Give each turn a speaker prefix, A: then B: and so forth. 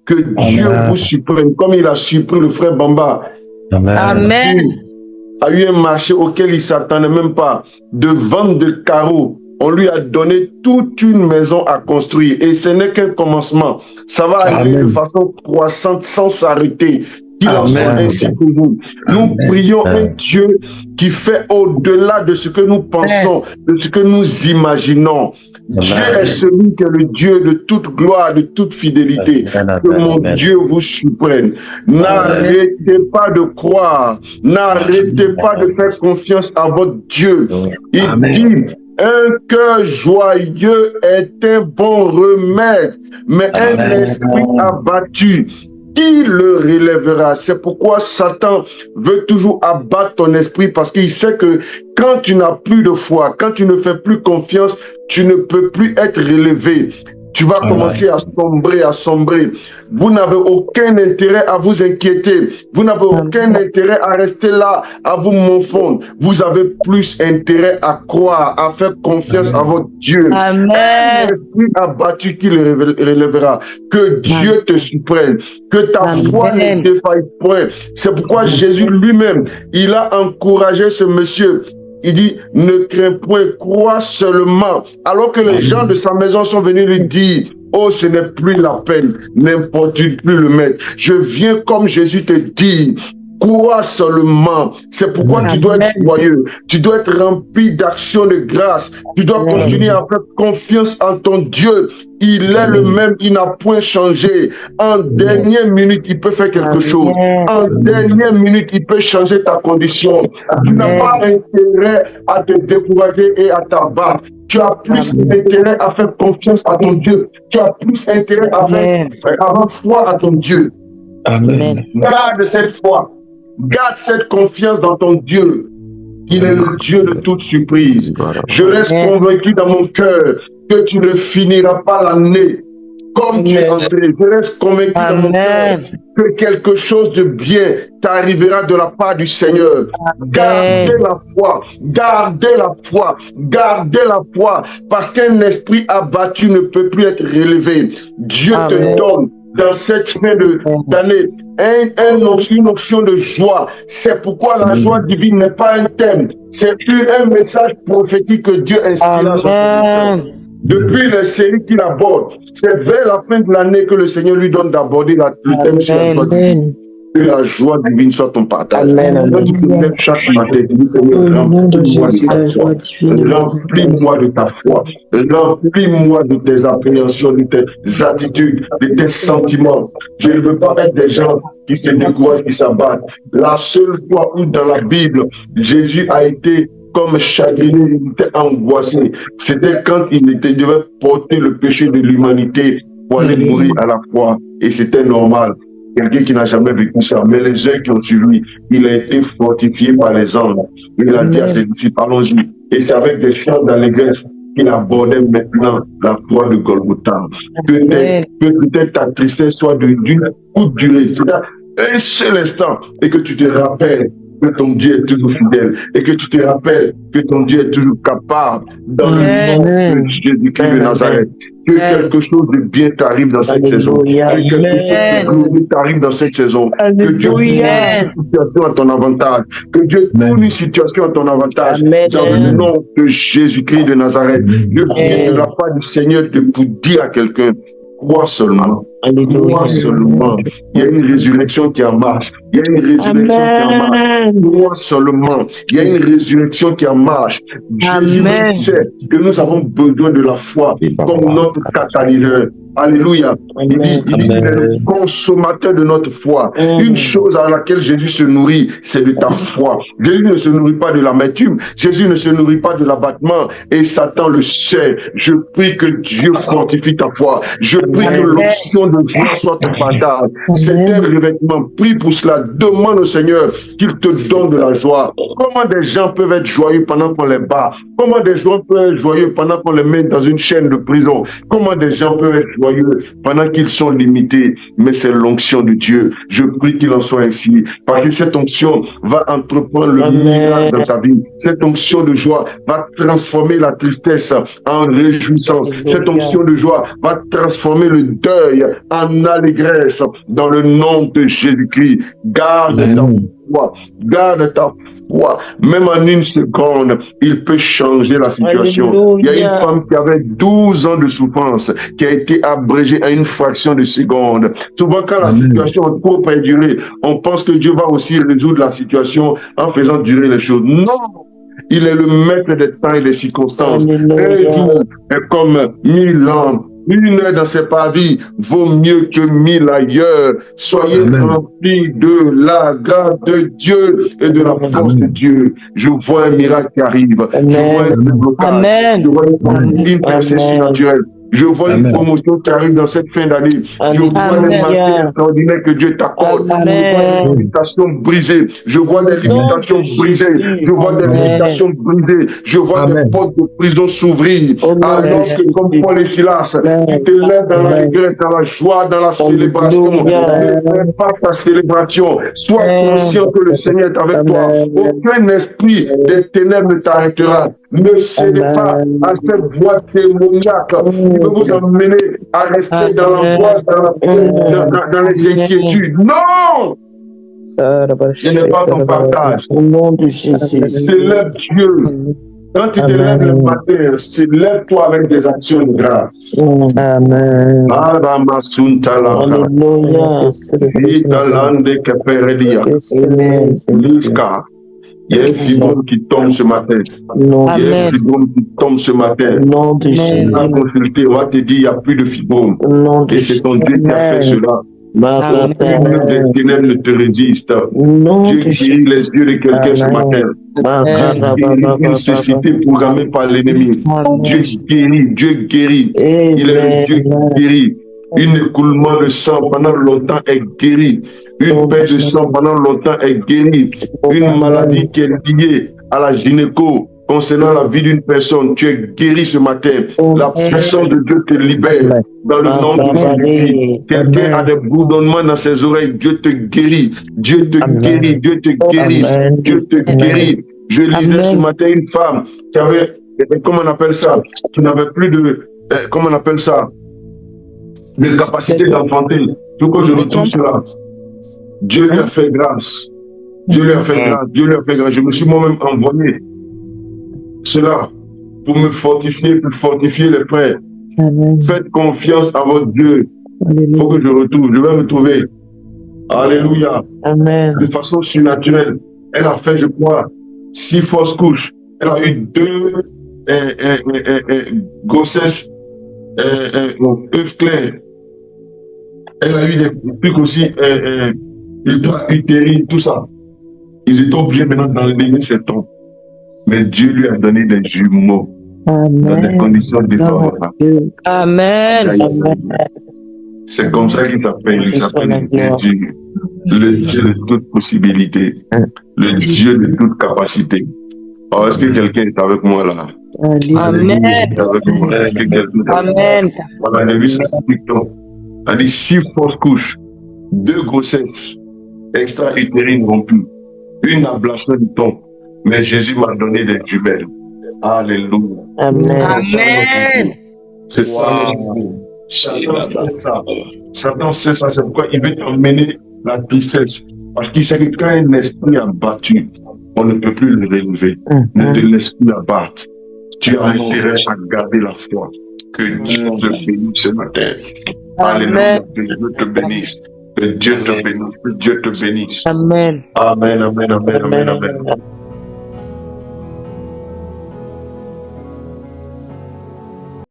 A: prions que Dieu vous supprime, comme il a supprimé le frère Bamba.
B: Amen.
A: A eu un marché auquel il ne s'attendait même pas, de vente de carreaux. On lui a donné toute une maison à construire. Et ce n'est qu'un commencement. Ça va aller de façon croissante sans s'arrêter. Qu'il en soit ainsi pour vous. Nous prions un Dieu qui fait au-delà de ce que nous pensons, de ce que nous imaginons. Dieu est celui qui est le Dieu de toute gloire, de toute fidélité. Que mon Dieu vous surprenne. N'arrêtez pas de croire. N'arrêtez pas de faire confiance à votre Dieu. Il dit, un cœur joyeux est un bon remède, mais un esprit abattu, qui le relèvera? C'est pourquoi Satan veut toujours abattre ton esprit, parce qu'il sait que quand tu n'as plus de foi, quand tu ne fais plus confiance, tu ne peux plus être relevé. Tu vas commencer à sombrer. Vous n'avez aucun intérêt à vous inquiéter. Vous n'avez aucun intérêt à rester là, à vous morfondre. Vous avez plus intérêt à croire, à faire confiance à votre Dieu.
B: Amen.
A: L'esprit abattu qui le relèvera. Que Dieu te supprime. Que ta foi ne défaille point. C'est pourquoi Jésus lui-même, il a encouragé ce monsieur. Il dit, ne crains point, crois seulement. Alors que les gens de sa maison sont venus lui dire, oh, ce n'est plus la peine, n'importune plus le maître. Je viens comme Jésus te dit, crois seulement. C'est pourquoi tu dois être joyeux. Tu dois être rempli d'actions de grâce. Tu dois continuer à faire confiance en ton Dieu. Il est le même, il n'a point changé. En dernière minute, il peut faire quelque chose. En dernière minute, il peut changer ta condition. Tu n'as pas intérêt à te décourager et à t'abattre. Tu as plus intérêt à faire confiance à ton Dieu. Tu as plus intérêt à avoir foi à ton Dieu.
B: Amen.
A: Garde cette foi. Garde cette confiance dans ton Dieu. Il est le Dieu de toute surprise. Je reste convaincu dans mon cœur que tu ne finiras pas l'année comme tu es entré. Je reste convaincu dans mon cœur que quelque chose de bien t'arrivera de la part du Seigneur. Gardez la foi, gardez la foi, gardez la foi, parce qu'un esprit abattu ne peut plus être relevé. Dieu te donne dans cette fin d'année une option de joie. C'est pourquoi la joie divine n'est pas un thème, c'est un message prophétique que Dieu inspire. Depuis les séries qu'il aborde, c'est vers la fin de l'année que le Seigneur lui donne d'aborder le thème sur la joie divine. Que la joie divine soit ton partage. Chaque matin, dis Seigneur, remplis-moi de ta foi, remplis-moi de tes appréhensions, de tes attitudes, de tes sentiments. Je ne veux pas être des gens qui se découragent, qui s'abattent. La seule fois où dans la Bible, Jésus a été comme chagriné, il était angoissé, c'était quand il devait porter le péché de l'humanité pour aller mourir à la croix. Et c'était normal. Quelqu'un qui n'a jamais vécu ça, mais les gens qui ont suivi lui, il a été fortifié par les anges. Il a dit à ses disciples, allons-y. Et c'est avec des chants d'allégresse qu'il abordait maintenant la croix de Golgotha. Que peut-être ta tristesse soit d'une courte durée, c'est-à-dire un seul instant, et que tu te rappelles que ton Dieu est toujours fidèle, et que tu te rappelles que ton Dieu est toujours capable, dans le nom de Jésus-Christ de Nazareth. Que quelque chose de bien t'arrive dans cette saison. Que quelque chose de glorieux t'arrive dans cette saison. Que Dieu tourne une situation à ton avantage. Que Dieu tourne une situation à ton avantage. Dans le nom de Jésus-Christ de Nazareth. Je viens de la part du Seigneur pour dire à quelqu'un, crois seulement. Crois seulement. Il y a une résurrection qui en marche. Il y a une résurrection qui en marche. Crois seulement. Il y a une résurrection qui en marche. Jésus sait que nous avons besoin de la foi comme notre catalyseur. Alléluia. Il est le consommateur de notre foi. Une chose à laquelle Jésus se nourrit, c'est de ta foi. Jésus ne se nourrit pas de l'amertume. Jésus ne se nourrit pas de l'abattement. Et Satan le sait. Je prie que Dieu fortifie ta foi. Je prie que l'option de joie soit ton partage. C'est un revêtement. Prie pour cela. Demande au Seigneur qu'il te donne de la joie. Comment des gens peuvent être joyeux pendant qu'on les bat? Comment des gens peuvent être joyeux pendant qu'on les met dans une chaîne de prison? Comment des gens peuvent être joyeux joyeux pendant qu'ils sont limités, mais c'est l'onction de Dieu. Je prie qu'il en soit ainsi, parce que cette onction va entreprendre le miracle dans ta vie. Cette onction de joie va transformer la tristesse en réjouissance. Cette onction de joie va transformer le deuil en allégresse dans le nom de Jésus-Christ. Garde ta foi, garde ta foi. Même en une seconde, il peut changer la situation.
C: Alléluia.
A: Il y a une femme qui avait 12 ans de souffrance qui a été abrégée à une fraction de seconde. Souvent, quand la situation a trop perduré, on pense que Dieu va aussi résoudre la situation en faisant durer les choses. Non! Il est le maître des temps et des circonstances. Un jour est comme 1000 ans. Une heure dans ses parvis vaut mieux que 1000 ailleurs. Soyez remplis de la grâce de Dieu et de la force de Dieu. Je vois un miracle qui arrive. Je vois un déblocage. Je vois une percée naturelle. Je vois une promotion qui arrive dans cette fin d'année. Je vois des marchés extraordinaires que Dieu t'accorde. Je vois des limitations brisées. Je vois des limitations brisées. Je vois des limitations brisées. Je vois des portes de prison s'ouvrir. Alors que comme Paul et Silas, tu te lèves dans l'allégresse, dans la joie, dans la célébration. Ne fais pas ta célébration. Sois conscient que le Seigneur est avec toi. Aucun esprit des ténèbres ne t'arrêtera. Ne cédez pas à cette voie démoniaque qui peut vous amener à rester dans l'angoisse, dans les inquiétudes. Non! Ce n'est pas ton partage.
C: Au nom de Jésus.
A: Célèbre Dieu. Quand tu te lèves le matin, lève-toi avec des actions de grâce.
C: Amen.
A: Il y a un fibrome qui tombe ce matin. Il y a un fibrome qui tombe ce matin. On va consulter, on va te dire il n'y a plus de fibrome. Et c'est ton Dieu qui a fait cela. Aucune des ténèbres ne te résiste. Dieu guérit les yeux de quelqu'un ce matin. Une nécessité programmée par l'ennemi. Dieu guérit. Il est le Dieu qui guérit. Un écoulement de sang pendant longtemps est guéri. Une perte de sang pendant longtemps est guérie. Une maladie qui est liée à la gynéco concernant la vie d'une personne, tu es guéri ce matin. La puissance de Dieu te libère dans le nom de Jésus. Quelqu'un a des bourdonnements dans ses oreilles, Dieu te guérit. Dieu te guérit. Dieu te guérit. Dieu te guérit. Je lisais ce matin une femme qui avait, comment on appelle ça, qui n'avait plus de, comment on appelle ça, de capacité d'enfanter. Tout que je retourne cela. Dieu lui a fait grâce. Dieu lui a fait grâce. Dieu lui a fait grâce. Je me suis moi-même envoyé cela pour me fortifier, pour fortifier les frères. Faites confiance à votre Dieu. Il faut que je retrouve. Je vais retrouver. Alléluia.
C: Amen.
A: De façon surnaturelle. Elle a fait, je crois, 6 fausses couches. Elle a eu 2 grossesses œufs clairs. Elle a eu des trucs aussi ultra-utérines, tout ça. Ils étaient obligés maintenant d'enlever ces temps. Mais Dieu lui a donné des jumeaux dans des conditions défavorables.
C: Amen.
A: C'est comme ça qu'il s'appelle. Il s'appelle Jésus, le Dieu de toute possibilité, le Dieu de toute capacité. Alors, est-ce que quelqu'un est avec moi là?
C: Amen.
A: Amen. On a vu ça sur TikTok. On a dit 6 fausses couches, 2 grossesses extra-utérines rompues, une ablation du ton. Mais Jésus m'a donné des jumelles. Alléluia.
C: Amen.
A: C'est ça. Satan sait ça. C'est pourquoi il veut t'emmener la tristesse. Parce qu'il sait que quand un esprit a battu, on ne peut plus le relever. Ne te laisse plus abattre. Tu as intérêt à garder la foi. Que Dieu te bénisse ce matin. Alléluia. Que Dieu te bénisse. Que Dieu te bénisse. Que Dieu te bénisse.
C: Amen.
A: Amen, amen, amen, amen, amen.